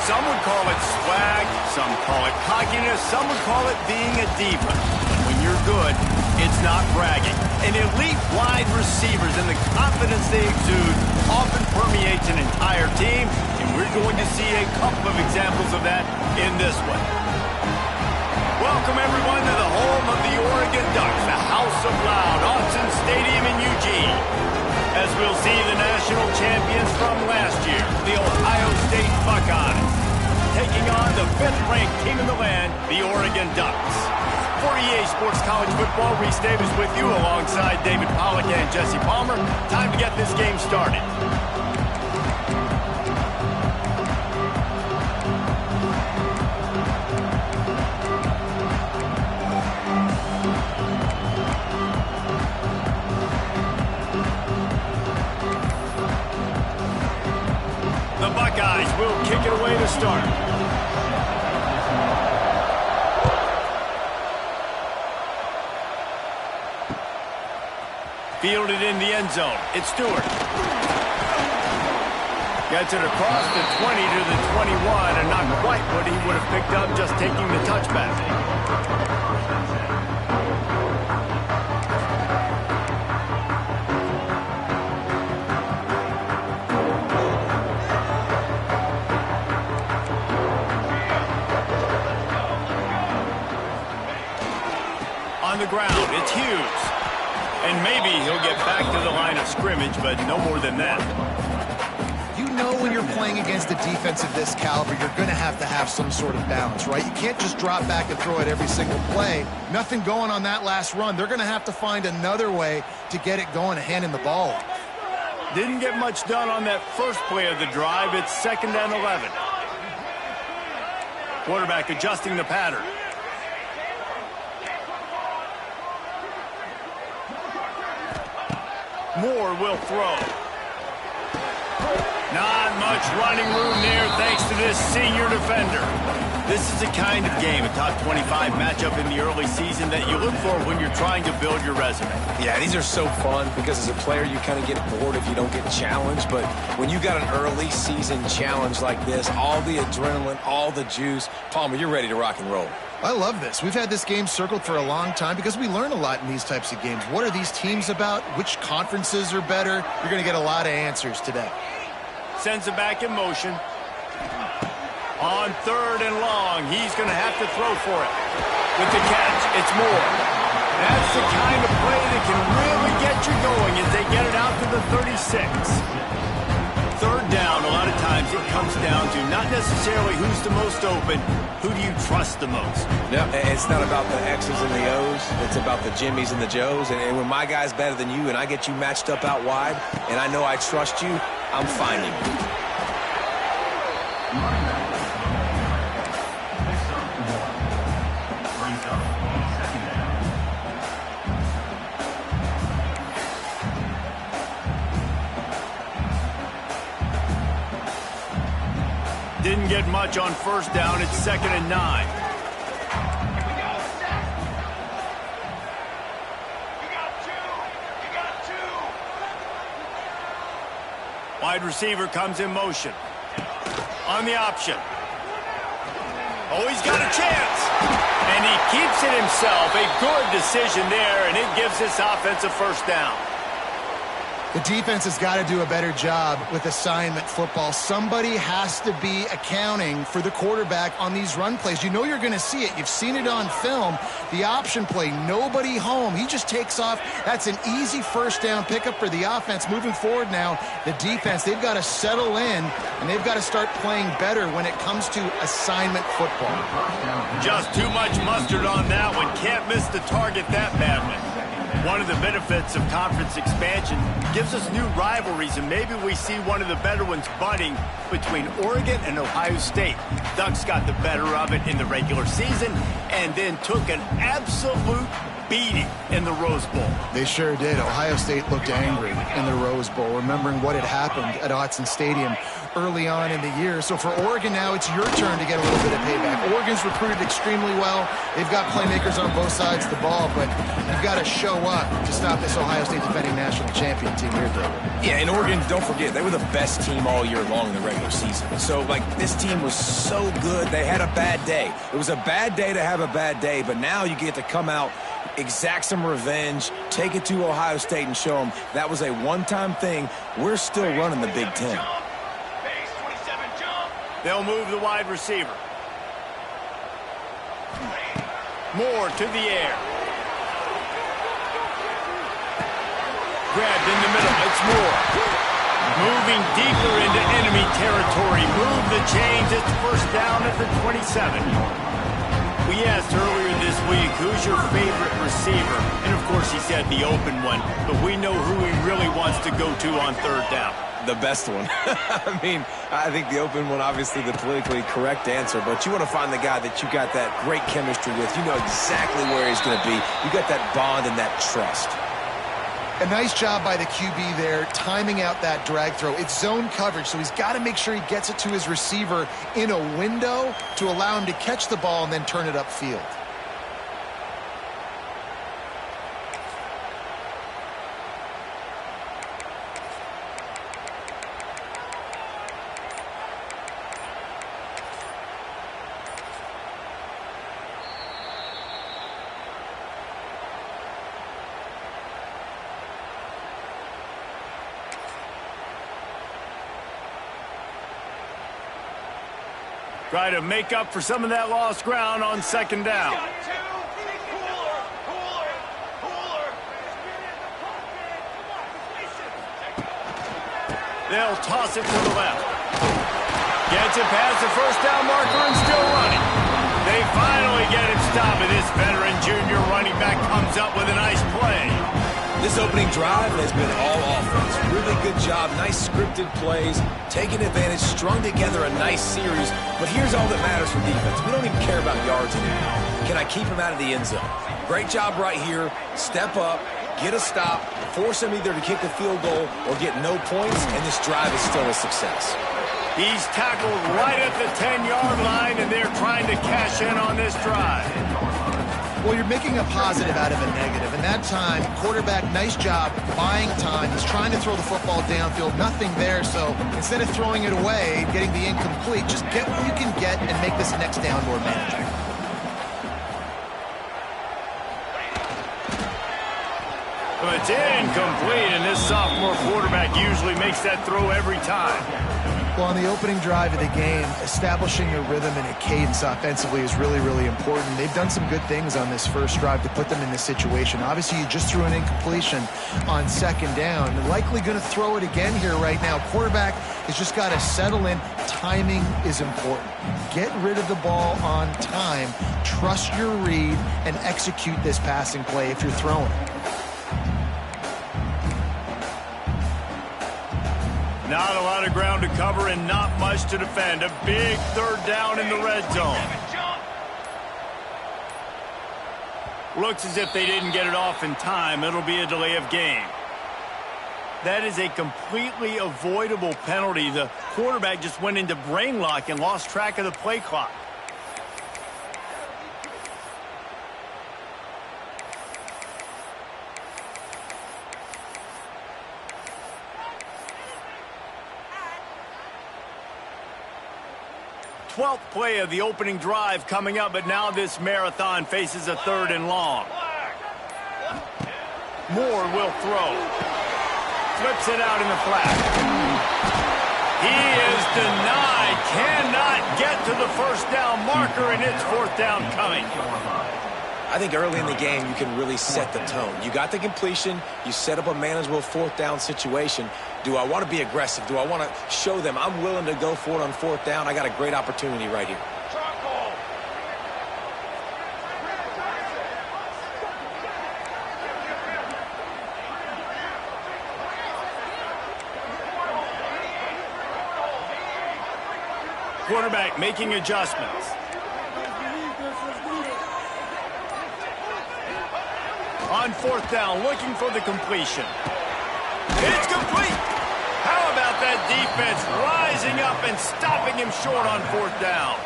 Some would call it swag, some call it cockiness, some would call it being a diva. When you're good, it's not bragging. And elite wide receivers and the confidence they exude often permeates an entire team, and we're going to see a couple of examples of that in this one. Welcome, everyone, to the home of the Oregon Ducks, the House of Loud, Autzen Stadium in Eugene. As we'll see the national champions from last year, the Ohio State Buckeyes, taking on the 5th-ranked team in the land, the Oregon Ducks. For EA Sports College Football, Reese Davis with you alongside David Pollack and Jesse Palmer. Time to get this game started. The Buckeyes will kick it away to start. Fielded in the end zone. It's Stewart. Gets it across the 20 to the 21, and not quite what he would have picked up just taking the touchback. On the ground, it's Hughes. And maybe he'll get back to the line of scrimmage, but no more than that. You know when you're playing against a defense of this caliber, you're going to have some sort of balance, right? You can't just drop back and throw it every single play. Nothing going on that last run. They're going to have to find another way to get it going and handing the ball off. Didn't get much done on that first play of the drive. It's 2nd and 11. Quarterback adjusting the pattern. Moore will throw. Not much running room there thanks to this senior defender. This is the kind of game, a top 25 matchup in the early season that you look for when you're trying to build your resume. Yeah, these are so fun because as a player you kind of get bored if you don't get challenged. But when you got an early season challenge like this, all the adrenaline, all the juice, Palmer, you're ready to rock and roll. I love this. We've had this game circled for a long time because we learn a lot in these types of games. What are these teams about? Which conferences are better? You're going to get a lot of answers today. Sends it back in motion. On 3rd and long, he's going to have to throw for it. With the catch, it's Moore. That's the kind of play that can really get you going as they get it out to the 36. 3rd down, a lot of times it comes down to not necessarily who's the most open, who do you trust the most? No, it's not about the X's and the O's. It's about the Jimmys and the Joes. And when my guy's better than you and I get you matched up out wide and I know I trust you, I'm finding you. Didn't get much on 1st down. It's 2nd and 9. Wide receiver comes in motion. On the option. Oh, he's got a chance. And he keeps it himself. A good decision there, and it gives this offense a 1st down. The defense has got to do a better job with assignment football. Somebody has to be accounting for the quarterback on these run plays. You know you're going to see it. You've seen it on film. The option play, nobody home. He just takes off. That's an easy 1st down pickup for the offense. Moving forward now, the defense, they've got to settle in, and they've got to start playing better when it comes to assignment football. Just too much mustard on that one. Can't miss the target that badly. One of the benefits of conference expansion gives us new rivalries, and maybe we see one of the better ones budding between Oregon and Ohio State. Ducks got the better of it in the regular season and then took an absolute beating in the Rose Bowl. They sure did. Ohio State looked angry in the Rose Bowl, remembering what had happened at Autzen Stadium early on in the year. So for Oregon now, it's your turn to get a little bit of payback. Oregon's recruited extremely well. They've got playmakers on both sides of the ball, but you've got to show up to stop this Ohio State defending national champion team here, David. Yeah, and Oregon, don't forget, they were the best team all year long in the regular season. So, this team was so good, they had a bad day. It was a bad day to have a bad day, but now you get to come out, exact some revenge, take it to Ohio State and show them that was a one-time thing. We're still running the Big Ten. They'll move the wide receiver. Moore to the air. Grabbed in the middle. It's Moore. Moving deeper into enemy territory. Move the chains. It's first down at the 27. We asked earlier this week, who's your favorite receiver? And, of course, he said the open one. But we know who he really wants to go to on third down. The best one. I think the open one, obviously the politically correct answer, but you want to find the guy that you got that great chemistry with. You know exactly where he's going to be. You got that bond and that trust. A nice job by the QB there, timing out that drag throw. It's zone coverage, so he's got to make sure he gets it to his receiver in a window to allow him to catch the ball and then turn it upfield. Try to make up for some of that lost ground on second down. They'll toss it to the left. Gets it past the first down marker and still running. They finally get it stopped, and this veteran junior running back comes up with a nice play. This opening drive has been all offense. Really good job, nice scripted plays, taking advantage, strung together a nice series. But here's all that matters for defense. We don't even care about yards anymore. Can I keep him out of the end zone? Great job right here. Step up, get a stop, force him either to kick a field goal or get no points, and this drive is still a success. He's tackled right at the 10-yard line, and they're trying to cash in on this drive. Well, you're making a positive out of a negative. And that time, quarterback, nice job buying time. He's trying to throw the football downfield. Nothing there. So instead of throwing it away, getting the incomplete, just get what you can get and make this next down more manageable. Well, it's incomplete, and this sophomore quarterback usually makes that throw every time. Well, on the opening drive of the game, establishing a rhythm and a cadence offensively is really, really important. They've done some good things on this first drive to put them in this situation. Obviously, you just threw an incompletion on second down. They're likely going to throw it again here right now. Quarterback has just got to settle in. Timing is important. Get rid of the ball on time. Trust your read and execute this passing play if you're throwing it. Not a lot of ground to cover and not much to defend. A big third down in the red zone. Looks as if they didn't get it off in time. It'll be a delay of game. That is a completely avoidable penalty. The quarterback just went into brain lock and lost track of the play clock. Twelfth play of the opening drive coming up, but now this marathon faces a third and long. Moore will throw. Flips it out in the flat. He is denied. Cannot get to the first down marker, and it's fourth down coming. I think early in the game, you can really set the tone. You got the completion. You set up a manageable fourth down situation. Do I want to be aggressive? Do I want to show them I'm willing to go for it on fourth down? I got a great opportunity right here. Quarterback making adjustments. On fourth down, looking for the completion. It's complete. How about that defense rising up and stopping him short on fourth down?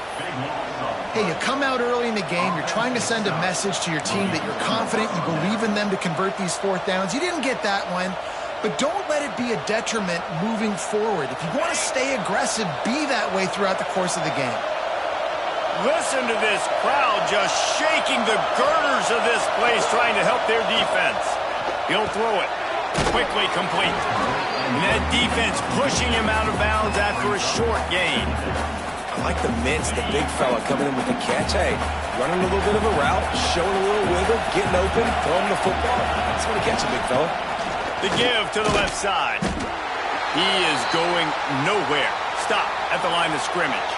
Hey, you come out early in the game, you're trying to send a message to your team that you're confident, you believe in them to convert these fourth downs. You didn't get that one, but don't let it be a detriment moving forward. If you want to stay aggressive, be that way throughout the course of the game. Listen to this crowd just shaking the girders of this place, trying to help their defense. He'll throw it. Quickly complete. And that defense pushing him out of bounds after a short gain. I like the mitts, the big fella coming in with the catch. Hey, running a little bit of a route, showing a little wiggle, getting open, throwing the football. That's going to catch a big fella. The give to the left side. He is going nowhere. Stop at the line of scrimmage.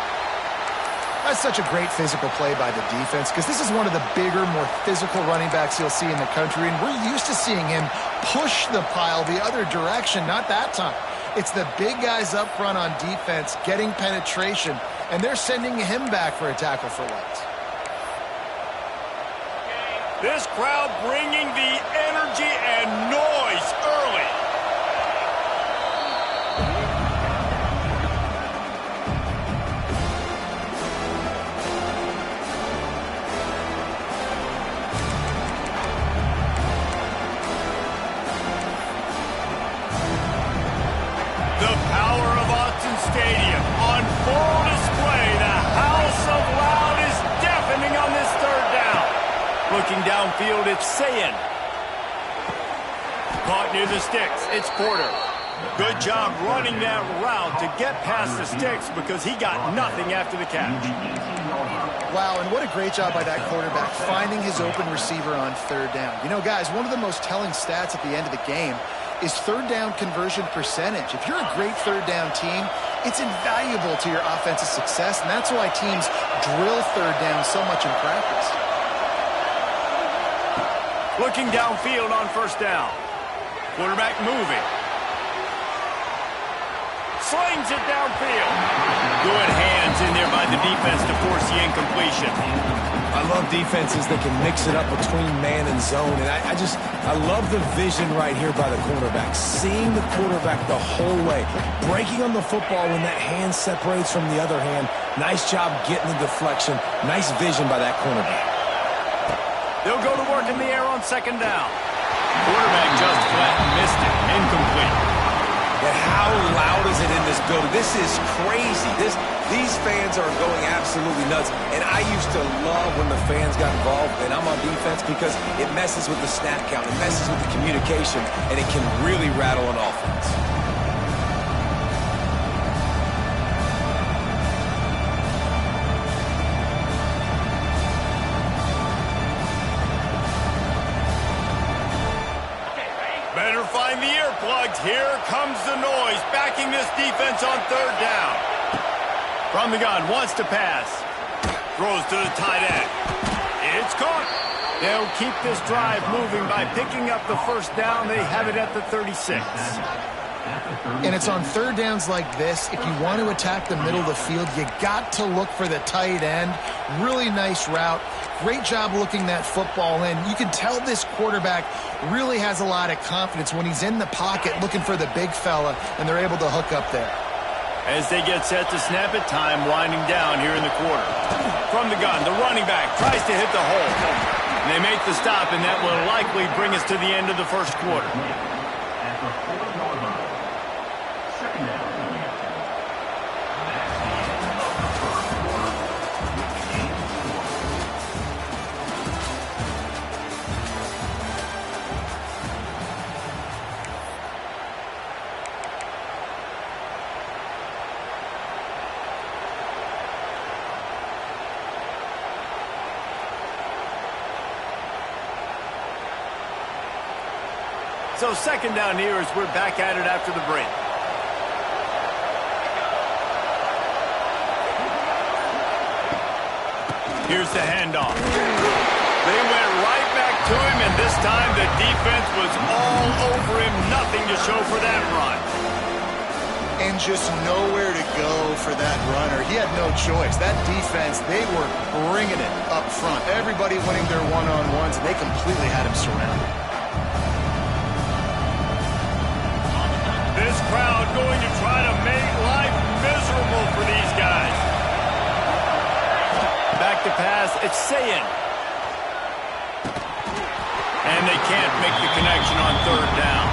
That's such a great physical play by the defense because this is one of the bigger, more physical running backs you'll see in the country, and we're used to seeing him push the pile the other direction. Not that time. It's the big guys up front on defense getting penetration, and they're sending him back for a tackle for loss. This crowd bringing the energy and noise early. Stadium on full display. The house of loud is deafening on this third down. Looking downfield, it's Sayin. Caught near the sticks. It's Porter. Good job running that route to get past the sticks because he got nothing after the catch. Wow, and what a great job by that quarterback finding his open receiver on third down. You know, guys, one of the most telling stats at the end of the game is third down conversion percentage. If you're a great third down team, it's invaluable to your offensive success, and that's why teams drill third down so much in practice. Looking downfield on first down. Quarterback moving. Slings it downfield. Good hands in there by the defense to force the incompletion. I love defenses that can mix it up between man and zone, and I love the vision right here by the cornerback. Seeing the quarterback the whole way, breaking on the football when that hand separates from the other hand. Nice job getting the deflection. Nice vision by that cornerback. They'll go to work in the air on second down. Quarterback just flat missed it. Incomplete. And how loud is it in this building? This is crazy. These fans are going absolutely nuts. And I used to love when the fans got involved, and I'm on defense, because it messes with the snap count. It messes with the communication, and it can really rattle an offense. Better find the earplugs. Here comes the noise, backing this defense on third down. From the gun, wants to pass. Throws to the tight end. It's caught. They'll keep this drive moving by picking up the first down. They have it at the 36. And it's on third downs like this, if you want to attack the middle of the field, you got to look for the tight end. Really nice route. Great job looking that football in. You can tell this quarterback really has a lot of confidence when he's in the pocket looking for the big fella, and they're able to hook up there. As they get set to snap it, time winding down here in the quarter. From the gun, the running back tries to hit the hole. And they make the stop, and that will likely bring us to the end of the first quarter. So second down here as we're back at it after the break. Here's the handoff. They went right back to him, and this time the defense was all over him. Nothing to show for that run. and just nowhere to go for that runner. He had no choice. That defense, they were bringing it up front. Everybody winning their one-on-ones, and they completely had him surrounded. This crowd going to try to make life miserable for these guys. Back to pass, it's Sayin. And they can't make the connection on third down.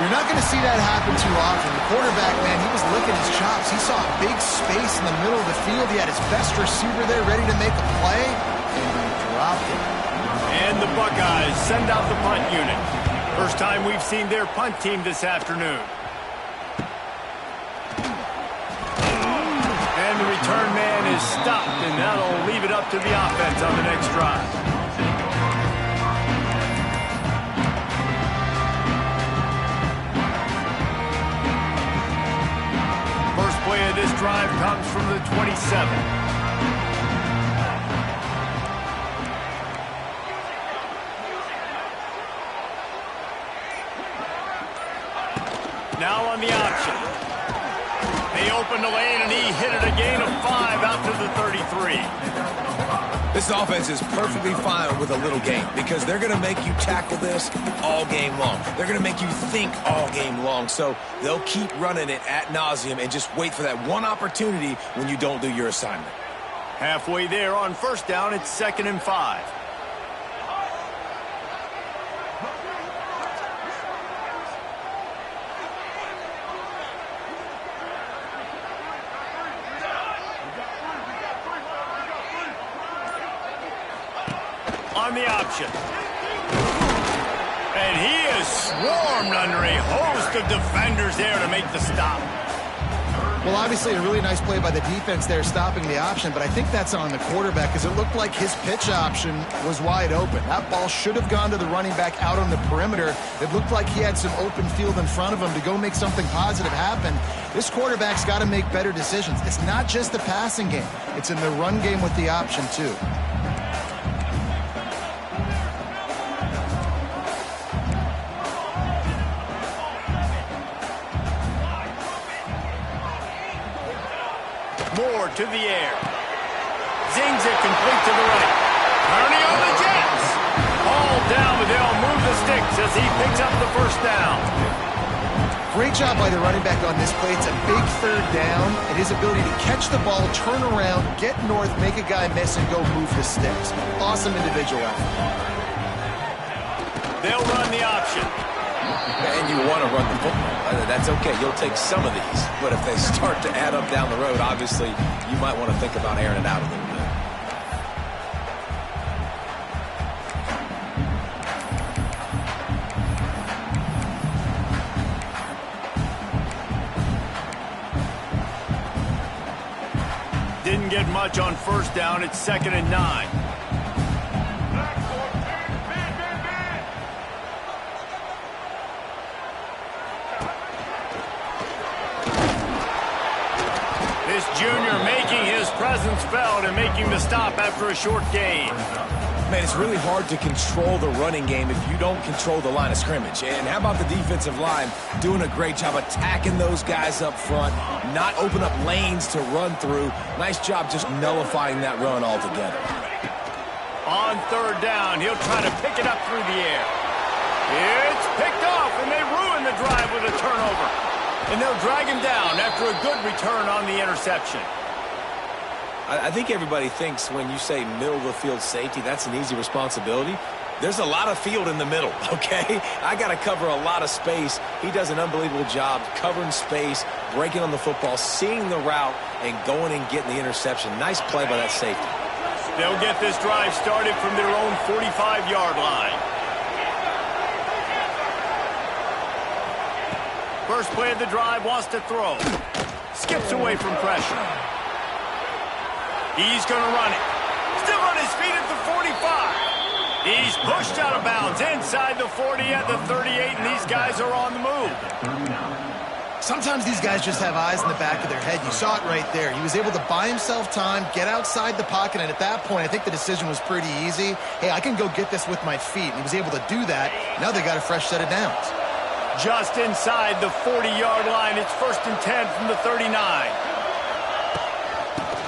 You're not going to see that happen too often. The quarterback, man, he was licking his chops. He saw a big space in the middle of the field. He had his best receiver there ready to make a play, and he dropped it. And the Buckeyes send out the punt unit. First time we've seen their punt team this afternoon. And the return man is stopped, and that'll leave it up to the offense on the next drive. Play of this drive comes from the 27. Now on the option. They opened the lane and he hit it a gain of 5 out to the 33. This offense is perfectly fine with a little game because they're going to make you tackle this all game long. They're going to make you think all game long. So they'll keep running it ad nauseum and just wait for that one opportunity when you don't do your assignment. Halfway there on first down, it's 2nd and 5. On the option. And he is swarmed under a host of defenders there to make the stop. Well, obviously a really nice play by the defense there stopping the option, but I think that's on the quarterback because it looked like his pitch option was wide open. That ball should have gone to the running back out on the perimeter. It looked like he had some open field in front of him to go make something positive happen. This quarterback's got to make better decisions. It's not just the passing game. It's in the run game with the option, too. Moore to the air. Zings it complete to the right. Turning on the Jets. All down, but they'll move the sticks as he picks up the first down. Great job by the running back on this play. It's a big third down, and his ability to catch the ball, turn around, get north, make a guy miss, and go move the sticks. Awesome individual effort. They'll run the option. And you want to run the football. That's okay. You'll take some of these. But if they start to add up down the road, obviously, you might want to think about airing it out a little bit. Didn't get much on first down. It's 2nd and 9. This junior making his presence felt and making the stop after a short gain. Man, it's really hard to control the running game if you don't control the line of scrimmage. And how about the defensive line doing a great job attacking those guys up front, not open up lanes to run through. Nice job just nullifying that run altogether. On third down, he'll try to pick it up through the air. It's picked off, and they ruin the drive with a turnover. And they'll drag him down after a good return on the interception. I think everybody thinks when you say middle of the field safety, that's an easy responsibility. There's a lot of field in the middle, okay? I got to cover a lot of space. He does an unbelievable job covering space, breaking on the football, seeing the route, and going and getting the interception. Nice play by that safety. They'll get this drive started from their own 45-yard line. First play of the drive, wants to throw. Skips away from pressure. He's going to run it. Still on his feet at the 45. He's pushed out of bounds inside the 40 at the 38, and these guys are on the move. Sometimes these guys just have eyes in the back of their head. You saw it right there. He was able to buy himself time, get outside the pocket, and at that point, I think the decision was pretty easy. Hey, I can go get this with my feet. And he was able to do that. Now they got a fresh set of downs. just inside the 40-yard line. It's 1st and 10 from the 39.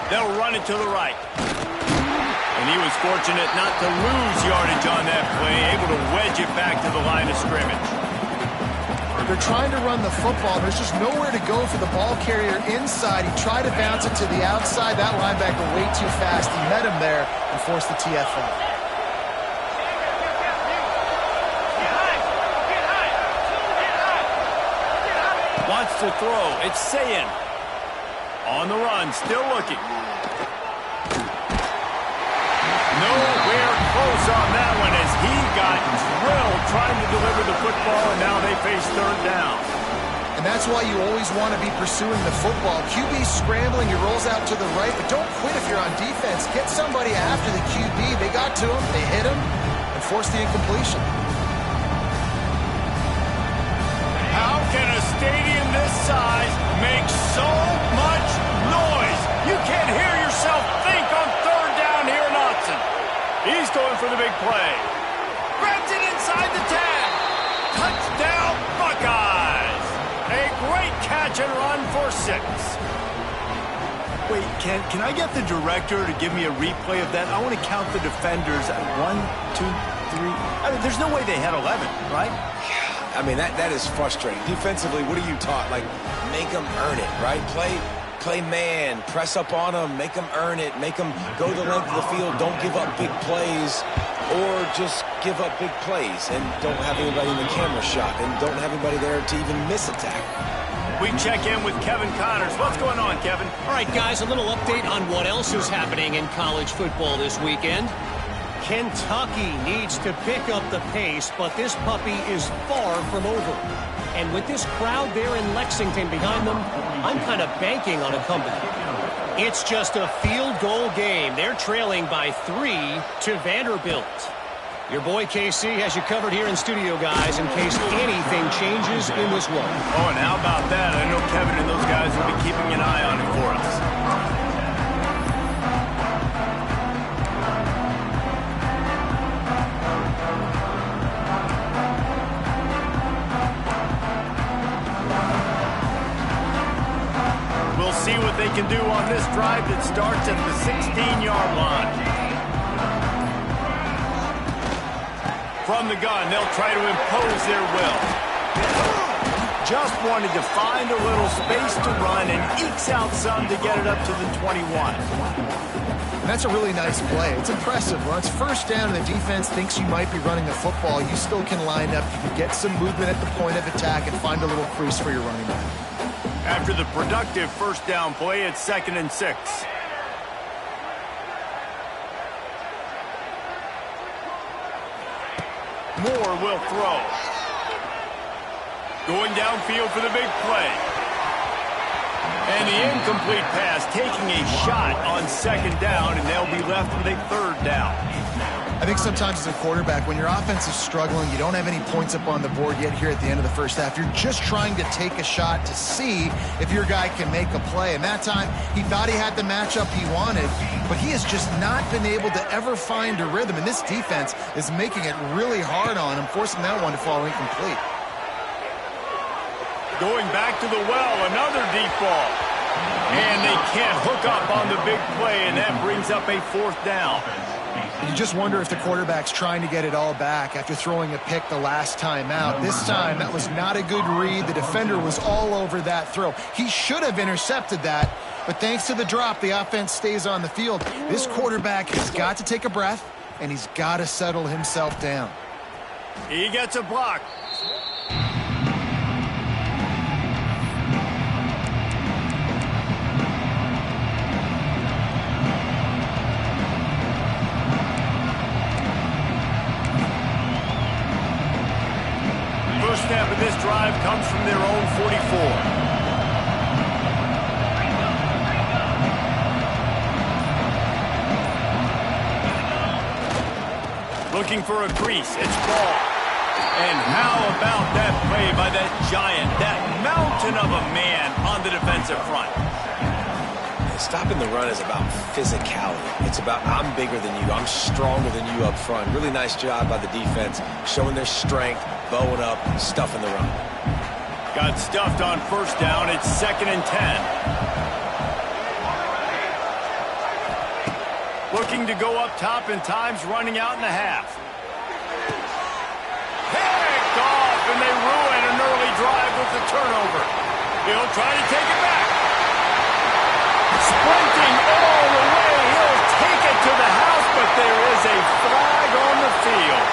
They'll run it to the right. And he was fortunate not to lose yardage on that play, able to wedge it back to the line of scrimmage. They're trying to run the football. There's just nowhere to go for the ball carrier inside. He tried to bounce it to the outside. That linebacker way too fast. He met him there and forced the TFL. Wants to throw. It's Sayin. On the run, still looking. Nowhere close on that one as he got drilled trying to deliver the football, and now they face 3rd down. And that's why you always want to be pursuing the football. QB scrambling, he rolls out to the right, but don't quit if you're on defense. Get somebody after the QB. They got to him, they hit him, and forced the incompletion. How can a stadium this size make so much noise? You can't hear yourself think on 3rd down here in Austin. He's going for the big play. Grabs it inside the 10. Touchdown, Buckeyes. A great catch and run for 6. Wait, can I get the director to give me a replay of that? I want to count the defenders at 1, 2, 3. I mean, there's no way they had 11, right? I mean, that is frustrating. Defensively, what are you taught? Like, make them earn it, right? Play man, press up on them, make them earn it, make them go the length of the field, don't give up big plays, or just give up big plays and don't have anybody in the camera shot and don't have anybody there to even miss a tackle. We check in with Kevin Connors. What's going on, Kevin? All right, guys, a little update on what else is happening in college football this weekend. Kentucky needs to pick up the pace, but this puppy is far from over. And with this crowd there in Lexington behind them, I'm kind of banking on a comeback. It's just a field goal game. They're trailing by 3 to Vanderbilt. Your boy KC has you covered here in studio, guys, in case anything changes in this one. Oh, and how about that? I know Kevin and those guys will be keeping an eye on it for us. We'll see what they can do on this drive that starts at the 16-yard line. From the gun, they'll try to impose their will. Just wanted to find a little space to run and ekes out some to get it up to the 21. And that's a really nice play. It's impressive. When it's 1st down and the defense thinks you might be running the football, you still can line up. You can get some movement at the point of attack and find a little crease for your running back. After the productive 1st down play, it's 2nd and 6. Moore will throw. Going downfield for the big play. And the incomplete pass taking a shot on 2nd down, and they'll be left with a 3rd down. I think sometimes as a quarterback, when your offense is struggling, you don't have any points up on the board yet here at the end of the 1st half. You're just trying to take a shot to see if your guy can make a play. And that time, he thought he had the matchup he wanted, but he has just not been able to ever find a rhythm. And this defense is making it really hard on him, forcing that one to fall incomplete. Going back to the well, another deep ball. And they can't hook up on the big play, and that brings up a 4th down. You just wonder if the quarterback's trying to get it all back after throwing a pick the last time out. This time, that was not a good read. The defender was all over that throw. He should have intercepted that, but thanks to the drop, the offense stays on the field. This quarterback has got to take a breath, and he's got to settle himself down. He gets a block. First snap of this drive comes from their own 44. Looking for a crease. It's ball. And how about that play by that giant, that mountain of a man on the defensive front? Stopping the run is about physicality. It's about I'm bigger than you, I'm stronger than you up front. Really nice job by the defense, showing their strength, bowing up, stuffing the run. Got stuffed on first down. It's 2nd and 10. Looking to go up top, and time's running out in the half. Picked off, and they ruin an early drive with the turnover. He'll try to take it back. Sprinting all the way. He'll take it to the house, but there is a flag on the field.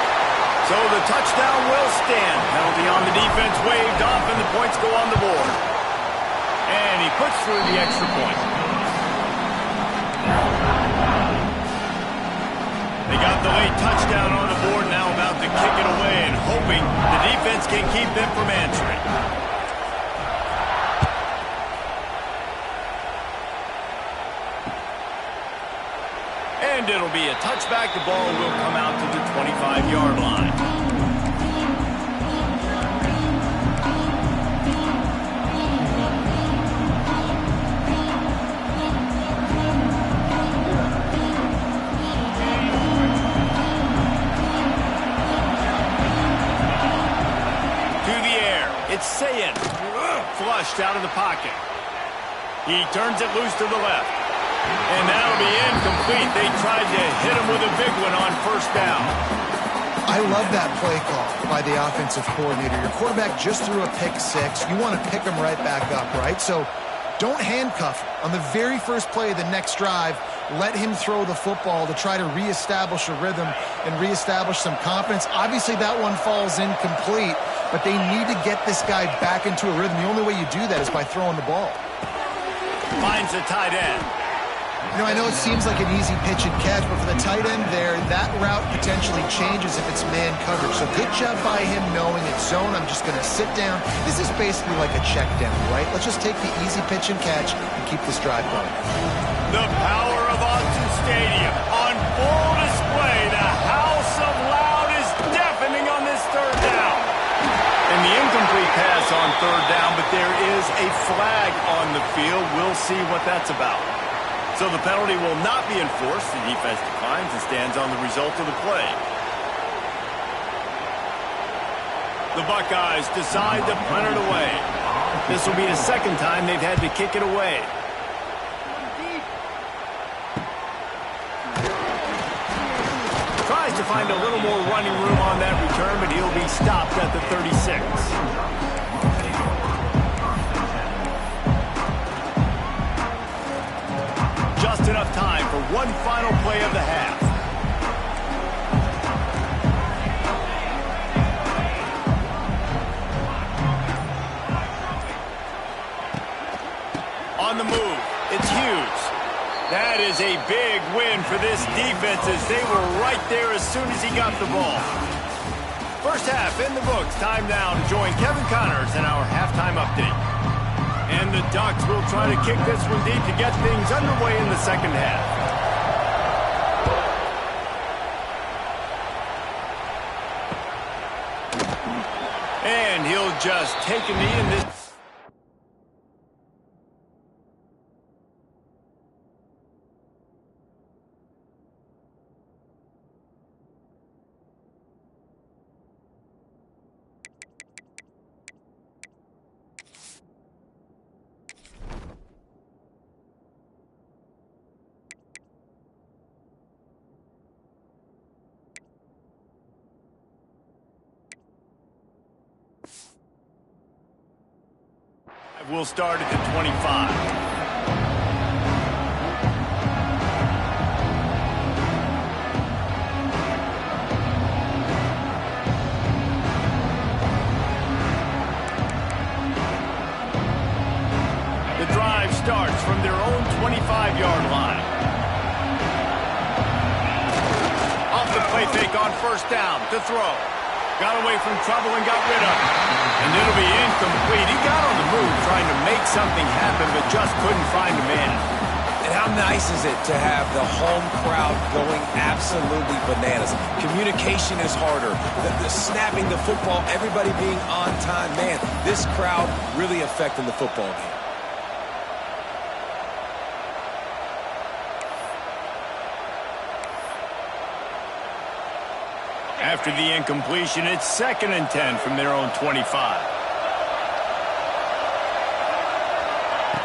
So the touchdown will stand. Penalty on the defense waved off, and the points go on the board. And he puts through the extra point. They got the late touchdown on the board, now about to kick it away and hoping the defense can keep them from answering. And it'll be a touchback. The ball will come out to the 25-yard line. Saying, flushed out of the pocket. He turns it loose to the left. And that'll be incomplete. They tried to hit him with a big one on first down. I love that play call by the offensive coordinator. Your quarterback just threw a pick six. You want to pick him right back up, right? So don't handcuff him. On the very first play of the next drive, let him throw the football to try to reestablish a rhythm and reestablish some confidence. Obviously, that one falls incomplete, but they need to get this guy back into a rhythm. The only way you do that is by throwing the ball. Finds a tight end. You know, I know it seems like an easy pitch and catch, but for the tight end there, that route potentially changes if it's man coverage. So good job by him knowing it's zone. I'm just going to sit down. This is basically like a check down, right? Let's just take the easy pitch and catch and keep this drive going. The power of Austin Stadium on full display. The house of loud is deafening on this third down. And the incomplete pass on third down, but there is a flag on the field. We'll see what that's about. So the penalty will not be enforced. The defense declines and stands on the result of the play. The Buckeyes decide to punt it away. This will be the second time they've had to kick it away. Tries to find a little more running room on that return, but he'll be stopped at the 36. Just enough time for one final play of the half. On the move, it's Hughes. That is a big win for this defense as they were right there as soon as he got the ball. First half in the books. Time now to join Kevin Connors in our halftime update. And the Ducks will try to kick this one deep to get things underway in the second half. And he'll just take a knee in this. We'll start at the 25. The drive starts from their own 25-yard line. Off the play fake on first down to throw. Got away from trouble and got rid of it. And it'll be incomplete. He got on the move trying to make something happen, but just couldn't find a man. And how nice is it to have the home crowd going absolutely bananas? Communication is harder. The snapping the football, everybody being on time. Man, this crowd really affecting the football game. After the incompletion, it's 2nd and 10 from their own 25.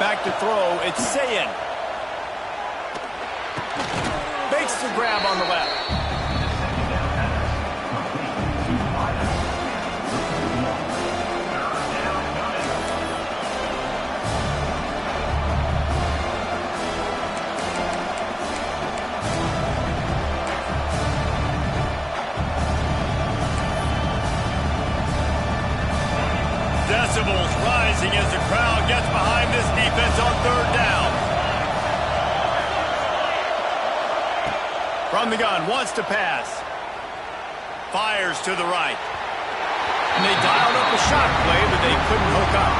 Back to throw, it's Sayin. Makes the grab on the left. Decibels rising as the crowd gets behind this defense on third down. From the gun, wants to pass. Fires to the right. And they dialed up a shot play, but they couldn't hook up.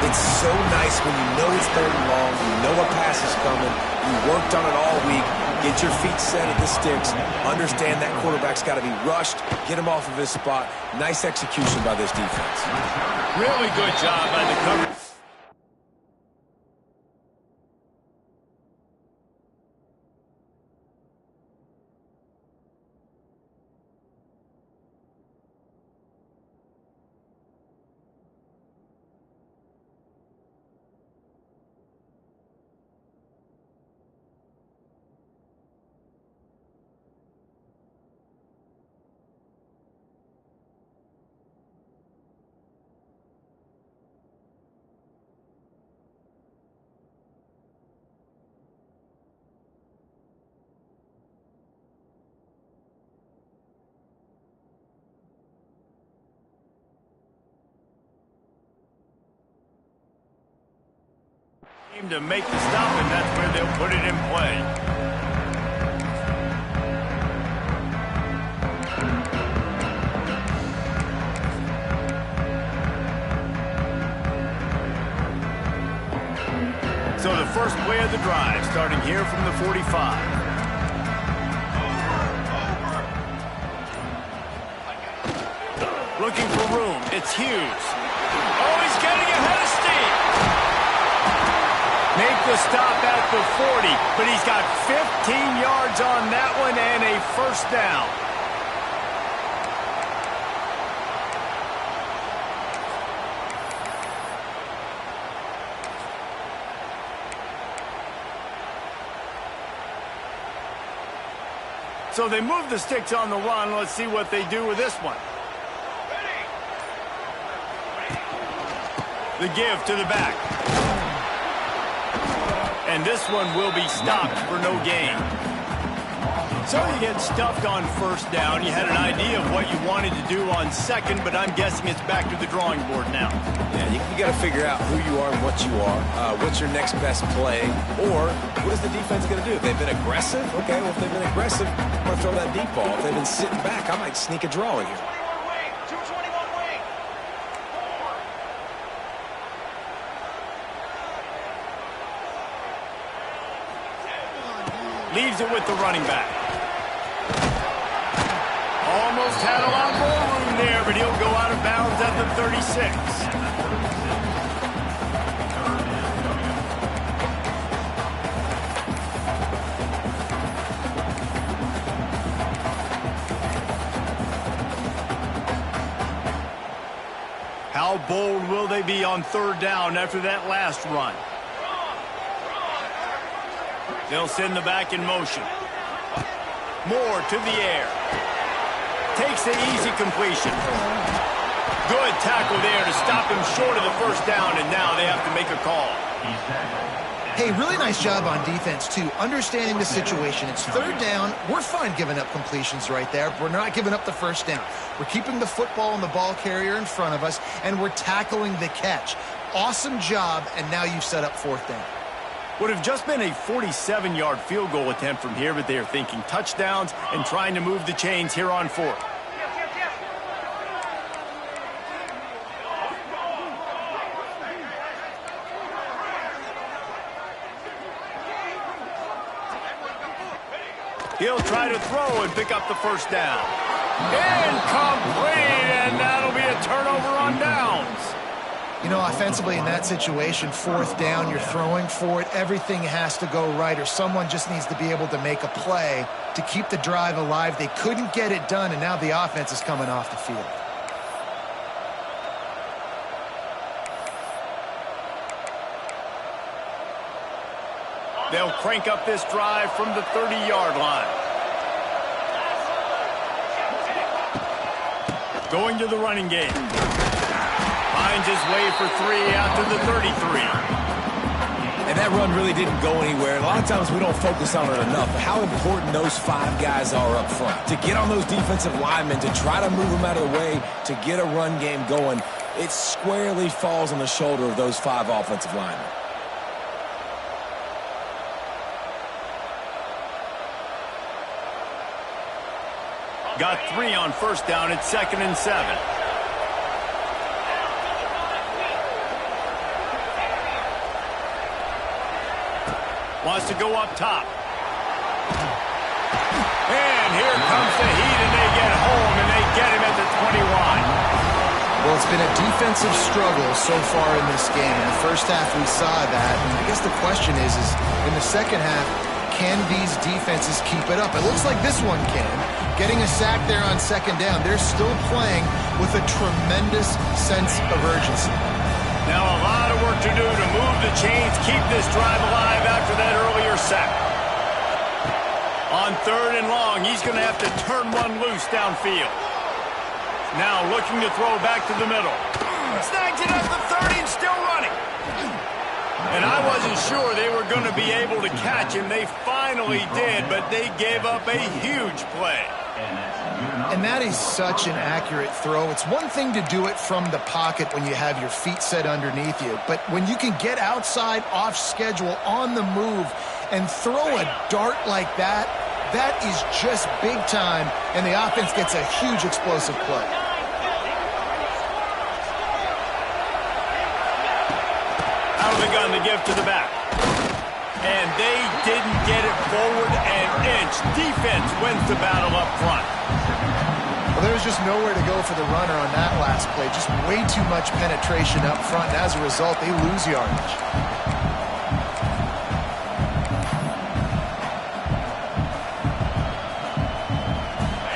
It's so nice when you know it's third and long, you know a pass is coming, you worked on it all week, get your feet set at the sticks, understand that quarterback's got to be rushed, get him off of his spot. Nice execution by this defense. Really good job by the cover. To make the stop, and that's where they'll put it in play. So the first play of the drive, starting here from the 45. Looking for room, it's Hughes. Oh, he's getting ahead of steam. Make the stop at the 40, but he's got 15 yards on that one and a first down. So they move the sticks on the run. Let's see what they do with this one. The give to the back. And this one will be stopped for no gain. So you get stuffed on first down. You had an idea of what you wanted to do on second, but I'm guessing it's back to the drawing board now. Yeah, you got to figure out who you are and what you are. What's your next best play? Or what is the defense going to do? If they've been aggressive, okay, well, if they've been aggressive, I'm going to throw that deep ball. If they've been sitting back, I might sneak a draw in here. Leaves it with the running back. Almost had a lot more room there, but he'll go out of bounds at the 36. How bold will they be on third down after that last run? They'll send the back in motion. Moore to the air. Takes the easy completion. Good tackle there to stop him short of the first down, and now they have to make a call. Hey, really nice job on defense, too. Understanding the situation. It's third down. We're fine giving up completions right there. We're not giving up the first down. We're keeping the football and the ball carrier in front of us, and we're tackling the catch. Awesome job, and now you've set up fourth down. Would have just been a 47-yard field goal attempt from here, but they are thinking touchdowns and trying to move the chains here on fourth. He'll try to throw and pick up the first down. Incomplete, and that'll be a turnover on downs. You know, offensively in that situation, fourth down, you're throwing for it. Everything has to go right, or someone just needs to be able to make a play to keep the drive alive. They couldn't get it done, and now the offense is coming off the field. They'll crank up this drive from the 30-yard line. Going to the running game. Finds his way for 3 out to the 33. And that run really didn't go anywhere. A lot of times we don't focus on it enough, but how important those 5 guys are up front. To get on those defensive linemen, to try to move them out of the way, to get a run game going, it squarely falls on the shoulder of those 5 offensive linemen. Got 3 on first down at 2nd and 7. Wants to go up top. And here comes the heat, and they get home, and they get him at the 21. Well, it's been a defensive struggle so far in this game. In the first half, we saw that. And I guess the question is in the second half, can these defenses keep it up? It looks like this one can. Getting a sack there on 2nd down. They're still playing with a tremendous sense of urgency. Now a lot of work to do to move the chains, keep this drive alive after that earlier sack. On 3rd and long, he's going to have to turn one loose downfield. Now looking to throw back to the middle. Snags it up the 30 and still running. And I wasn't sure they were going to be able to catch him. They finally did, but they gave up a huge play. And that is such an accurate throw. It's one thing to do it from the pocket when you have your feet set underneath you, but when you can get outside, off schedule, on the move, and throw a dart like that, that is just big time, and the offense gets a huge explosive play. Out of the gun to give to the back. And they didn't get it forward an inch. Defense wins the battle up front. Well, there was just nowhere to go for the runner on that last play. Just way too much penetration up front. And as a result, they lose yardage.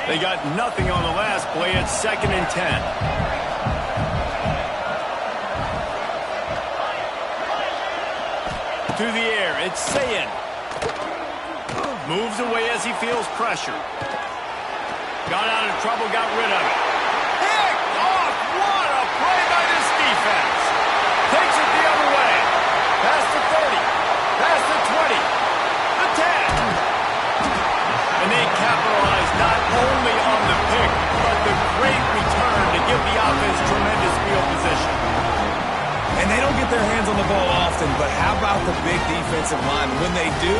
They got nothing on the last play at 2nd and 10. To the air, it's Sayin. Moves away as he feels pressure. Got out of trouble, got rid of it. Picked off! What a play by this defense! Takes it the other way. Past the 30. Past the 20. The 10. And they capitalize not only on the pick, but the great return to give the offense tremendous field position. And they don't get their hands on the ball often, but how about the big defensive line? When they do,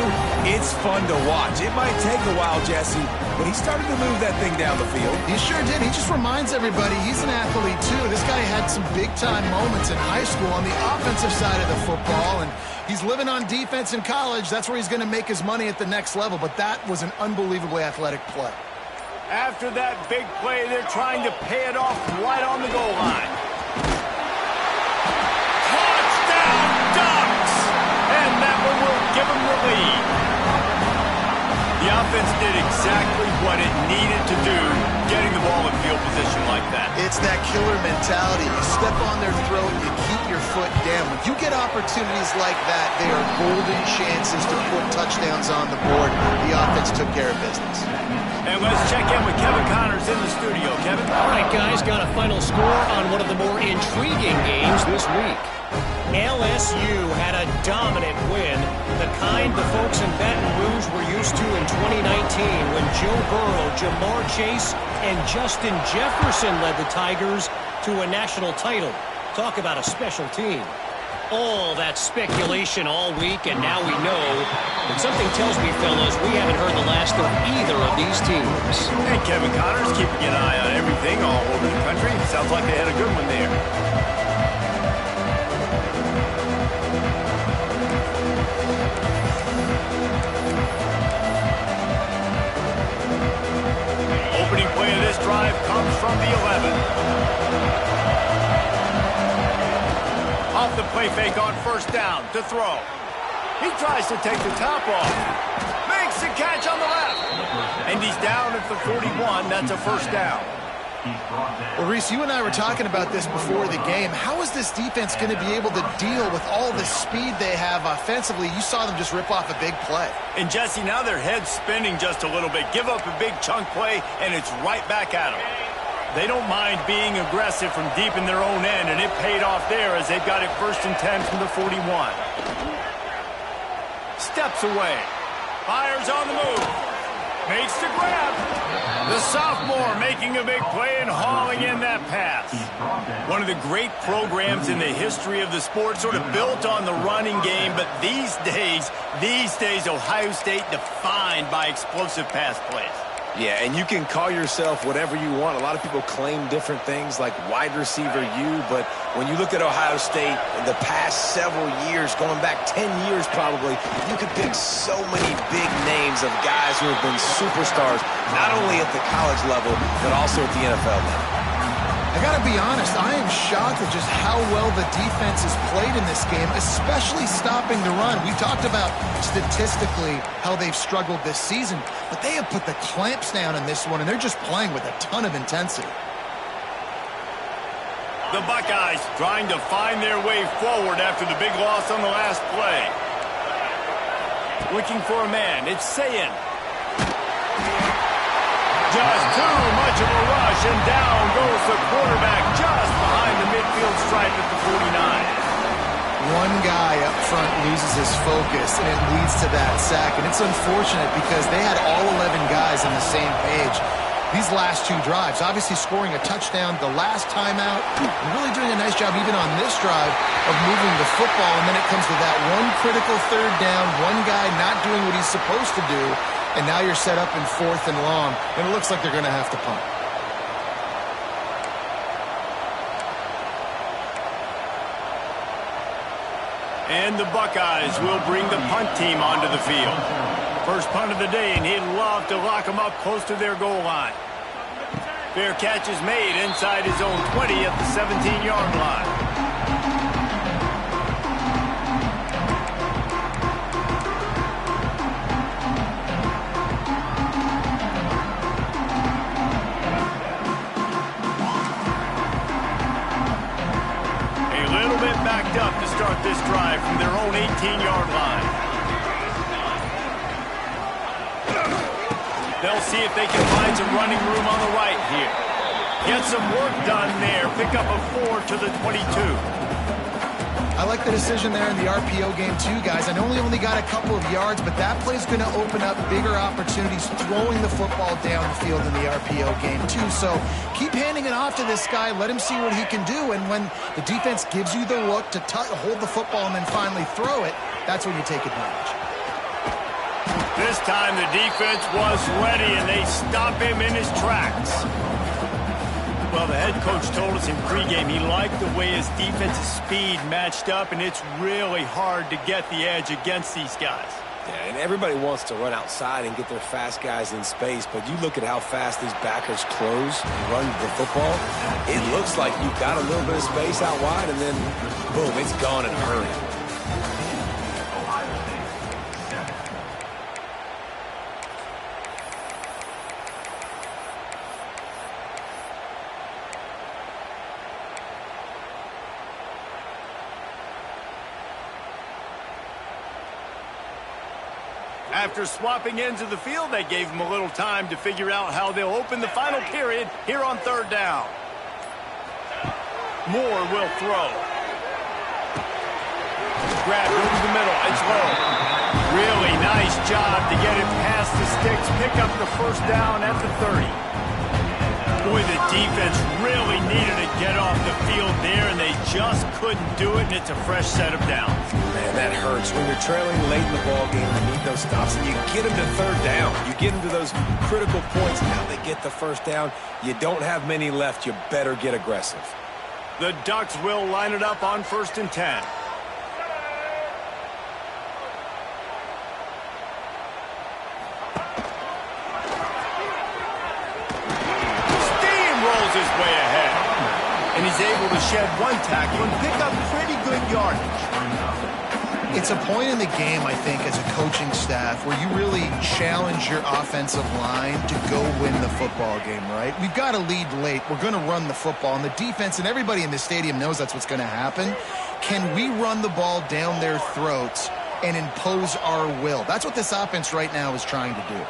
it's fun to watch. It might take a while, Jesse, but he started to move that thing down the field. He sure did. He just reminds everybody he's an athlete, too. This guy had some big-time moments in high school on the offensive side of the football, and he's living on defense in college. That's where he's going to make his money at the next level, but that was an unbelievably athletic play. After that big play, they're trying to pay it off right on the goal line. And that one will give them the lead. The offense did exactly what it needed to do, getting the ball in field position like that. It's that killer mentality. You step on their throat, you keep your foot down. When you get opportunities like that, they are golden chances to put touchdowns on the board. The offense took care of business. And let's check in with Kevin Connors in the studio. Kevin? All right, guys, got a final score on one of the more intriguing games this week. LSU had a dominant win, the kind the folks in Baton Rouge were used to in 2019 when Joe Burrow, Jamar Chase, and Justin Jefferson led the Tigers to a national title. Talk about a special team. All that speculation all week, and now we know. But something tells me, fellas, we haven't heard the last of either of these teams. And Kevin Connors keeping an eye on everything all over the country. Sounds like they had a good one there. Opening play of this drive comes from the 11. Off the play fake on first down to throw. He tries to take the top off. Makes the catch on the left. And he's down at the 41. That's a first down. Well, Reese, you and I were talking about this before the game. How is this defense going to be able to deal with all the speed they have offensively? You saw them just rip off a big play. And, Jesse, now their head's spinning just a little bit. Give up a big chunk play, and it's right back at them. They don't mind being aggressive from deep in their own end, and it paid off there as they've got it 1st and 10 from the 41. Steps away. Fires on the move. Makes the grab. The sophomore making a big play and hauling in that pass. One of the great programs in the history of the sport, sort of built on the running game, but these days, Ohio State defined by explosive pass plays. Yeah, and you can call yourself whatever you want. A lot of people claim different things like wide receiver U, but when you look at Ohio State in the past several years, going back 10 years probably, you could pick so many big names of guys who have been superstars, not only at the college level, but also at the NFL level. I got to be honest, I am shocked at just how well the defense has played in this game, especially stopping the run. We talked about statistically how they've struggled this season, but they have put the clamps down in this one, and they're just playing with a ton of intensity. The Buckeyes trying to find their way forward after the big loss on the last play. Looking for a man. It's Sayin. Just too much of a rush, and down goes the quarterback just behind the midfield stripe at the 49. One guy up front loses his focus, and it leads to that sack. And it's unfortunate because they had all 11 guys on the same page. These last 2 drives, obviously scoring a touchdown the last time out, and really doing a nice job even on this drive of moving the football. And then it comes to that one critical 3rd down, one guy not doing what he's supposed to do, and now you're set up in 4th and long, and it looks like they're going to have to punt. And the Buckeyes will bring the punt team onto the field. First punt of the day, and he'd love to lock them up close to their goal line. Fair catch is made inside his own 20 at the 17-yard line. Backed up to start this drive from their own 18-yard line. They'll see if they can find some running room on the right here. Get some work done there. Pick up a 4 to the 22. I like the decision there in the RPO game too, guys. I know he only got a couple of yards, but that play's going to open up bigger opportunities throwing the football down the field in the RPO game too. So keep handing it off to this guy. Let him see what he can do. And when the defense gives you the look to hold the football and then finally throw it, that's when you take advantage. This time the defense was ready, and they stop him in his tracks. Well, the head coach told us in pregame he liked the way his defensive speed matched up, and it's really hard to get the edge against these guys. Yeah, and everybody wants to run outside and get their fast guys in space, but you look at how fast these backers close and run the football, it looks like you've got a little bit of space out wide, and then, boom, it's gone in a hurry. After swapping ends of the field, they gave them a little time to figure out how they'll open the final period here on 3rd down. Moore will throw. Grab over the middle. It's low. Really nice job to get it past the sticks. Pick up the 1st down at the 30. Boy, the defense really needed to get off the field there, and they just couldn't do it, and it's a fresh set of downs. Man, that hurts. When you're trailing late in the ballgame, you need those stops, and you get them to 3rd down. You get them to those critical points. Now they get the 1st down. You don't have many left. You better get aggressive. The Ducks will line it up on 1st and 10. His way ahead, and he's able to shed one tackle and pick up pretty good yardage. It's a point in the game, I think, as a coaching staff where you really challenge your offensive line to go win the football game, right? We've got to lead late. We're going to run the football. And the defense and everybody in the stadium knows that's what's going to happen. Can we run the ball down their throats and impose our will? That's what this offense right now is trying to do.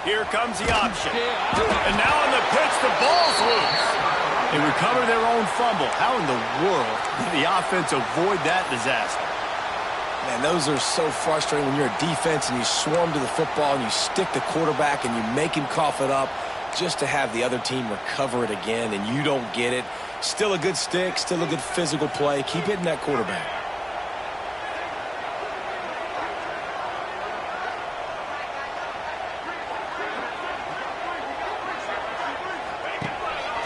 Here comes the option. And now on the pitch, the ball's loose. They recover their own fumble. How in the world did the offense avoid that disaster? Man, those are so frustrating when you're a defense and you swarm to the football and you stick the quarterback and you make him cough it up just to have the other team recover it again and you don't get it. Still a good stick, still a good physical play. Keep hitting that quarterback.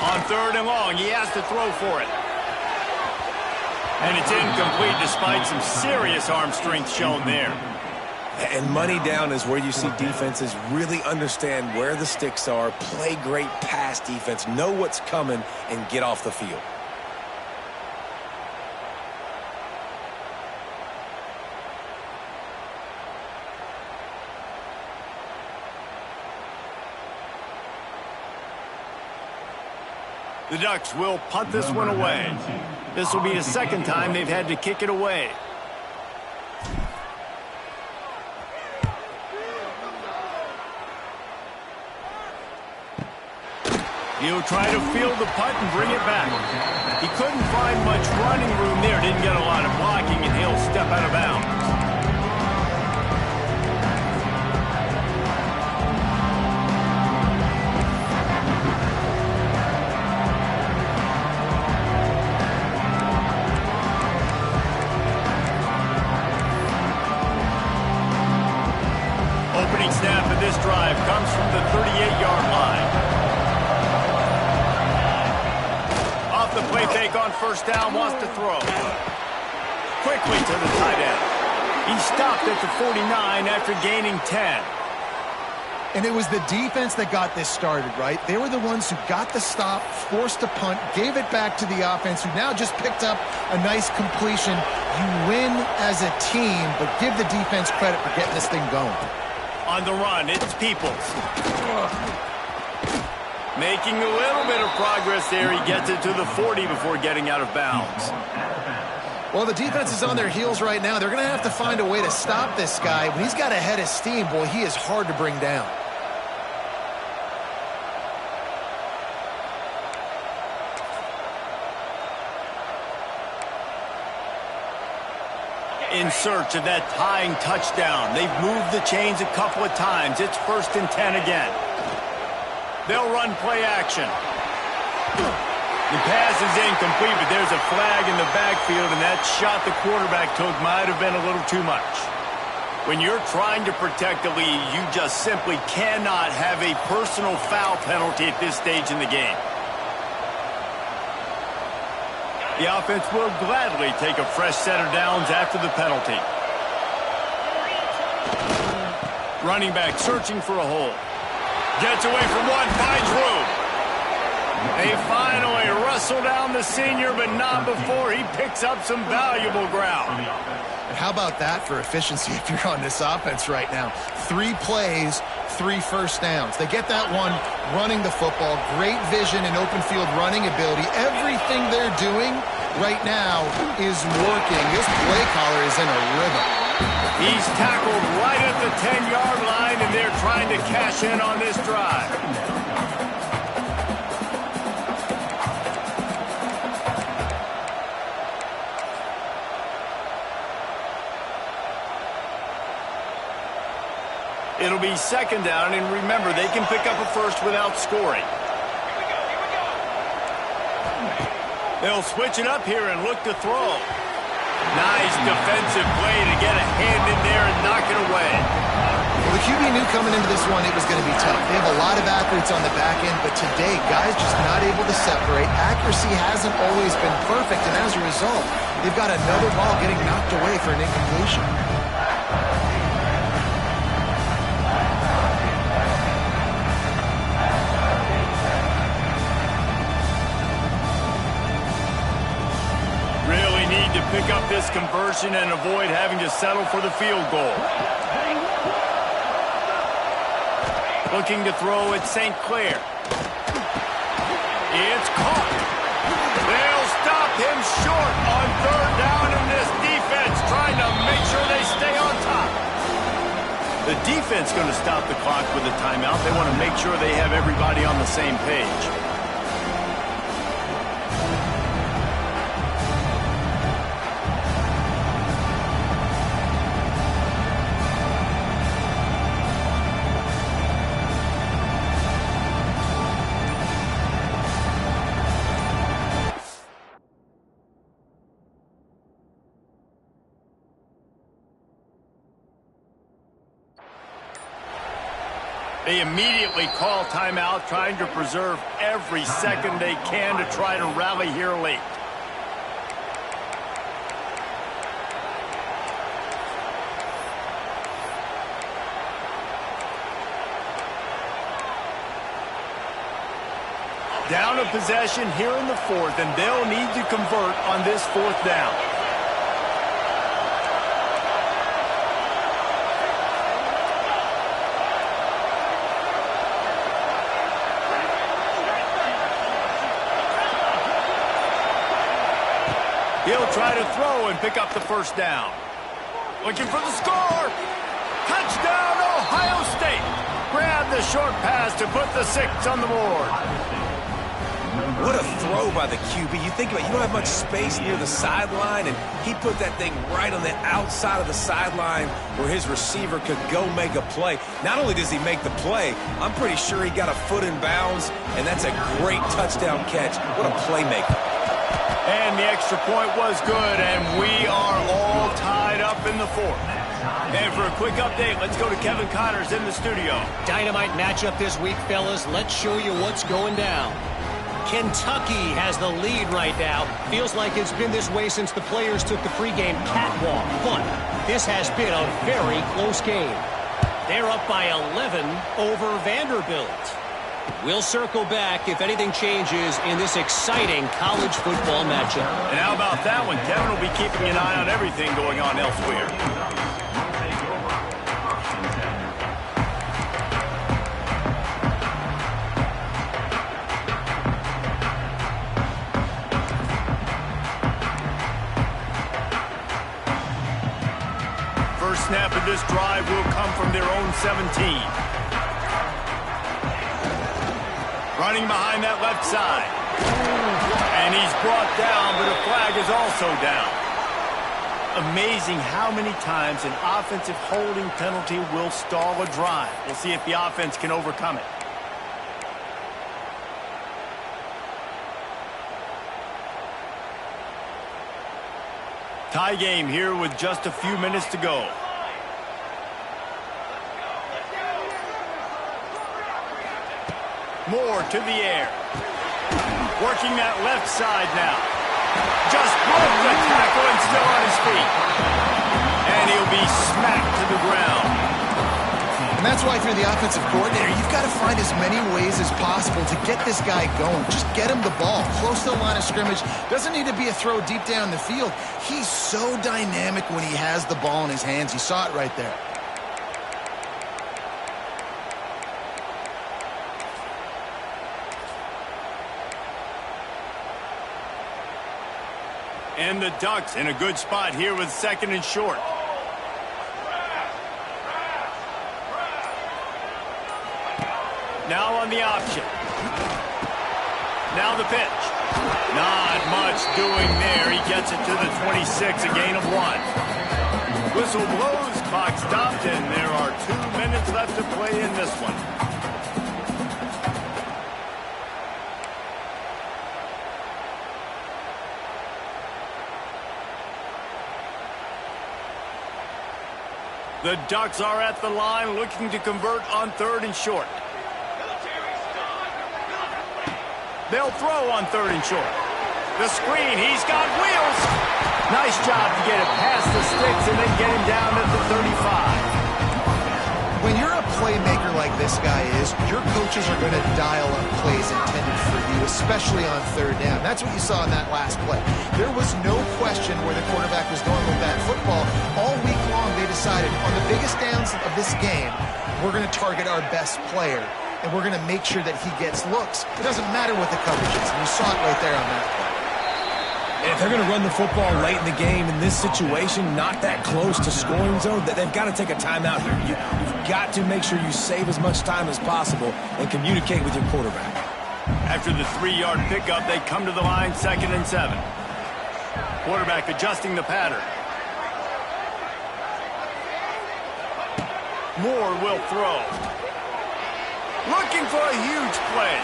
On 3rd and long, he has to throw for it. And it's incomplete despite some serious arm strength shown there. And money down is where you see defenses really understand where the sticks are, play great pass defense, know what's coming, and get off the field. The Ducks will punt this one away. This will be the second time they've had to kick it away. He'll try to field the punt and bring it back. He couldn't find much running room there. Didn't get a lot of blocking, and he'll step out of bounds. Opening snap of this drive comes from the 38-yard line. Off the play fake on 1st down, wants to throw. Quickly to the tight end. He stopped at the 49 after gaining 10. And it was the defense that got this started, right? They were the ones who got the stop, forced a punt, gave it back to the offense, who now just picked up a nice completion. You win as a team, but give the defense credit for getting this thing going. On the run, it's Peoples. Making a little bit of progress there. He gets it to the 40 before getting out of bounds. Well, the defense is on their heels right now. They're going to have to find a way to stop this guy. When he's got a head of steam, boy, he is hard to bring down. In search of that tying touchdown. They've moved the chains a couple of times. It's 1st and 10 again. They'll run play action. The pass is incomplete, but there's a flag in the backfield, and that shot the quarterback took might have been a little too much. When you're trying to protect the lead, you just simply cannot have a personal foul penalty at this stage in the game. The offense will gladly take a fresh set of downs after the penalty. Running back searching for a hole. Gets away from one, finds room. They finally wrestle down the senior, but not before he picks up some valuable ground. And how about that for efficiency if you're on this offense right now? 3 plays, 3 first downs. They get that one running the football. Great vision and open field running ability. Everything they're doing right now is working. This play caller is in a rhythm. He's tackled right at the 10-yard line, and they're trying to cash in on this drive. It'll be 2nd down, and remember, they can pick up a first without scoring. They'll switch it up here and look to throw. Nice defensive play to get a hand in there and knock it away. Well, the QB knew coming into this one it was going to be tough. They have a lot of athletes on the back end, but today, guys just not able to separate. Accuracy hasn't always been perfect, and as a result, they've got another ball getting knocked away for an incompletion. pick up this conversion and avoid having to settle for the field goal. Looking to throw at St. Clair. It's caught. They'll stop him short on third down, and this defense trying to make sure they stay on top. The defense going to stop the clock with a timeout. They want to make sure they have everybody on the same page. They immediately call timeout, trying to preserve every second they can to try to rally here late. Down a possession here in the fourth, and they'll need to convert on this fourth down. He'll try to throw and pick up the first down. Looking for the score. Touchdown, Ohio State. Grab the short pass to put the 6 on the board. What a throw by the QB. You think about it, you don't have much space near the sideline, and he put that thing right on the outside of the sideline where his receiver could go make a play. Not only does he make the play, I'm pretty sure he got a foot in bounds, and that's a great touchdown catch. What a playmaker. And the extra point was good, and we are all tied up in the fourth. And for a quick update, let's go to Kevin Connors in the studio. Dynamite matchup this week, fellas. Let's show you what's going down. Kentucky has the lead right now. Feels like it's been this way since the players took the pregame catwalk. But this has been a very close game. They're up by 11 over Vanderbilt. We'll circle back if anything changes in this exciting college football matchup. And how about that one? Kevin will be keeping an eye on everything going on elsewhere. First snap of this drive will come from their own 17. Running behind that left side. And he's brought down, but a flag is also down. Amazing how many times an offensive holding penalty will stall a drive. We'll see if the offense can overcome it. Tie game here with just a few minutes to go. Moore to the air. Working that left side now. Just broke the tackle and still on his feet. And he'll be smacked to the ground. And that's why if you're the offensive coordinator, you've got to find as many ways as possible to get this guy going. Just get him the ball close to the line of scrimmage. Doesn't need to be a throw deep down the field. He's so dynamic when he has the ball in his hands. You saw it right there. And the Ducks in a good spot here with 2nd and short. Now on the option. Now the pitch. Not much doing there. He gets it to the 26, a gain of 1. Whistle blows, clock stopped, and there are 2 minutes left to play in this one. The Ducks are at the line looking to convert on 3rd and short. They'll throw on 3rd and short. The screen, he's got wheels. Nice job to get it past the sticks and then get him down at the 35. When you're a playmaker like this guy is, your coaches are going to dial up plays intended for you, especially on third down. That's what you saw in that last play. There was no question where the quarterback was going with that football. All week long, they decided on the biggest downs of this game, we're going to target our best player, and we're going to make sure that he gets looks. It doesn't matter what the coverage is, and you saw it right there on that play. And if they're going to run the football late in the game in this situation, not that close to scoring zone, they've got to take a timeout here. You've got to make sure you save as much time as possible and communicate with your quarterback. After the 3-yard pickup, they come to the line, 2nd and 7. Quarterback adjusting the pattern. Moore will throw. Looking for a huge play.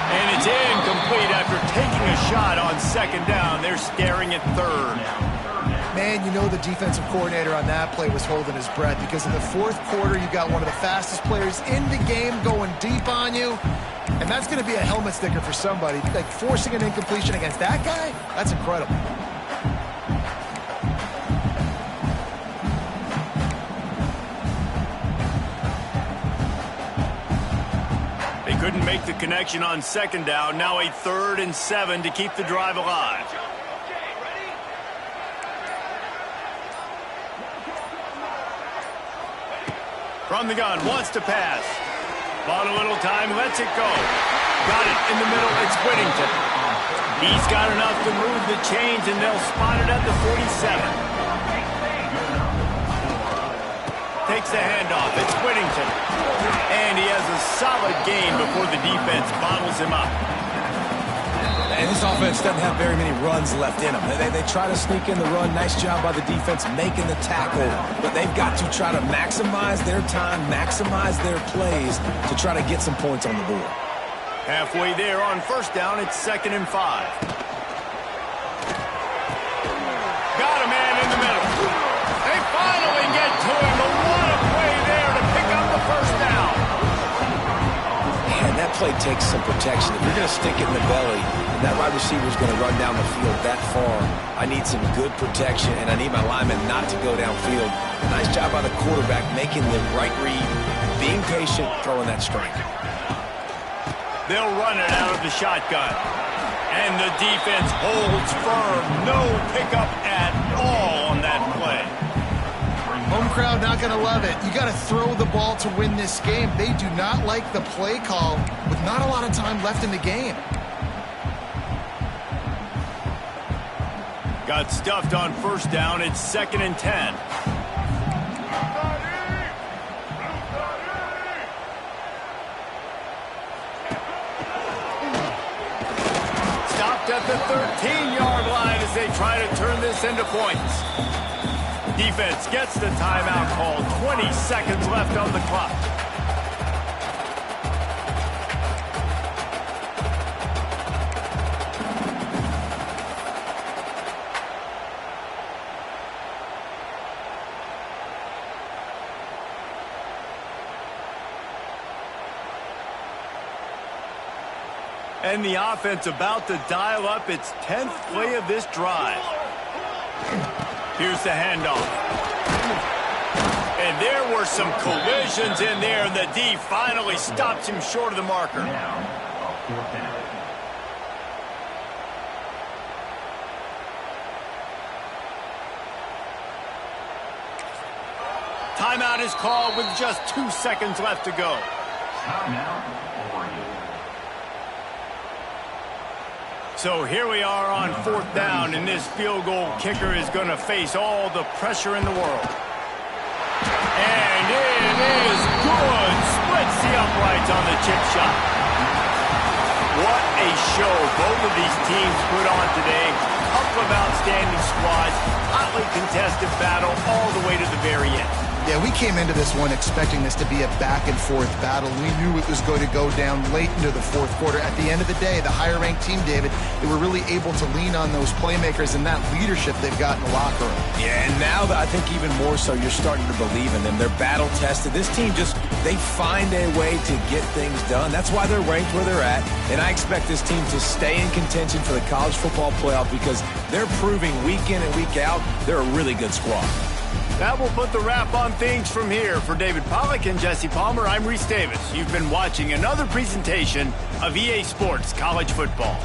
And it's incomplete after taking a shot on 2nd down. They're staring at 3rd. Man, you know the defensive coordinator on that play was holding his breath, because in the 4th quarter, you got one of the fastest players in the game going deep on you. And that's going to be a helmet sticker for somebody. Like, forcing an incompletion against that guy, that's incredible. Couldn't make the connection on 2nd down. Now a 3rd and 7 to keep the drive alive. From the gun, wants to pass. Bought a little time, lets it go. Got it in the middle, it's Whittington. He's got enough to move the chains, and they'll spot it at the 47. Takes the handoff, it's Whittington. And he has a solid gain before the defense bottles him up. And this offense doesn't have very many runs left in them. They try to sneak in the run. Nice job by the defense making the tackle. But they've got to try to maximize their time, maximize their plays to try to get some points on the board. Halfway there on 1st down, it's 2nd and 5. Got a man in the middle. They finally get to him, but what a play there to pick up the 1st down. Man, that play takes some protection. If you're going to stick it in the belly, and that wide receiver is going to run down the field that far, I need some good protection, and I need my lineman not to go downfield. Nice job by the quarterback making the right read, being patient, throwing that strike. They'll run it out of the shotgun. And the defense holds firm. No pickup at all on that play. Home crowd not going to love it. You got to throw the ball to win this game. They do not like the play call with not a lot of time left in the game. Got stuffed on 1st down. It's 2nd and 10. Stopped at the 13-yard line as they try to turn this into points. Defense gets the timeout call. 20 seconds left on the clock. And the offense about to dial up its 10th play of this drive. Here's the handoff. And there were some collisions in there, and the D finally stops him short of the marker. Timeout is called with just 2 seconds left to go. So here we are on 4th down, and this field goal kicker is going to face all the pressure in the world. And it is good. Splits the uprights on the chip shot. What a show both of these teams put on today. Couple of outstanding squads. Hotly contested battle all the way to the very end. Yeah, we came into this one expecting this to be a back-and-forth battle. We knew it was going to go down late into the 4th quarter. At the end of the day, the higher-ranked team, David, they were really able to lean on those playmakers and that leadership they've got in the locker room. Yeah, and now I think even more so, you're starting to believe in them. They're battle-tested. This team they find a way to get things done. That's why they're ranked where they're at, and I expect this team to stay in contention for the college football playoff because they're proving week in and week out they're a really good squad. That will put the wrap on things from here. For David Pollack and Jesse Palmer, I'm Reese Davis. You've been watching another presentation of EA Sports College Football.